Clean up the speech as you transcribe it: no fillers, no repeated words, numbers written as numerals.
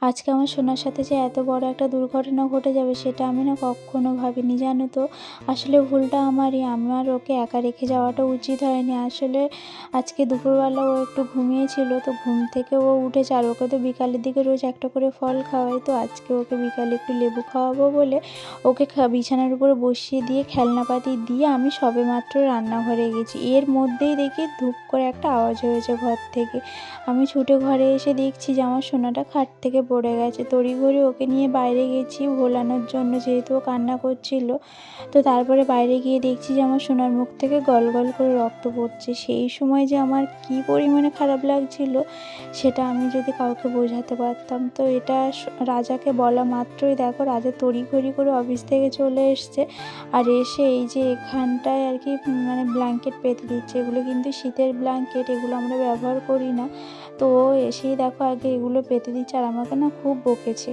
আজকে আমার সোনার সাথে যে এত বড় একটা দুর্ঘটনা ঘটে যাবে সেটা আমি না কক্ষনো ভাবিনি, জানো তো। আসলে ভুলটা আমারই, আমার ওকে একা রেখে যাওয়াটা উচিত হয়নি। আসলে আজকে দুপুরবেলা ও একটু ঘুমিয়েছিল, তো ঘুম থেকে ও উঠেছে, আর ওকে তো বিকালের দিকে রোজ একটা করে ফল খাওয়াই। তো আজকে ওকে বিকালে একটু লেবু খাওয়াবো বলে ওকে বিছানার উপরে বসিয়ে দিয়ে খেলনাপাতি দিয়ে আমি সবেমাত্র রান্নাঘরে গেছি। এর মধ্যেই দেখি ধুপ করে একটা আওয়াজ হয়েছে ঘর থেকে। আমি ছুটে ঘরে এসে দেখছি যে আমার সোনাটা খাট থেকে পড়ে গেছে। তড়িঘড়ি ওকে নিয়ে বাইরে গেছি ভোলানোর জন্য, যেহেতু ও কান্না করছিল। তো তারপরে বাইরে গিয়ে দেখছি যে আমার সোনার মুখ থেকে গল গল করে রক্ত পড়ছে। সেই সময় যে আমার কী পরিমাণে খারাপ লাগছিল সেটা আমি যদি কাউকে বোঝাতে পারতাম। তো এটা রাজাকে বলা মাত্রই দেখো রাজা তড়িঘড়ি করে অফিস থেকে চলে এসছে, আর এসে এই যে এখানটায় আর কি মানে ব্ল্যাঙ্কেট পেতে দিচ্ছে। এগুলো কিন্তু শীতের ব্ল্যাঙ্কেট, এগুলো আমরা ব্যবহার করি না। তো ও এসেই দেখো আগে এগুলো পেতে দিচ্ছে, আর আমাকে না খুব বকেছে।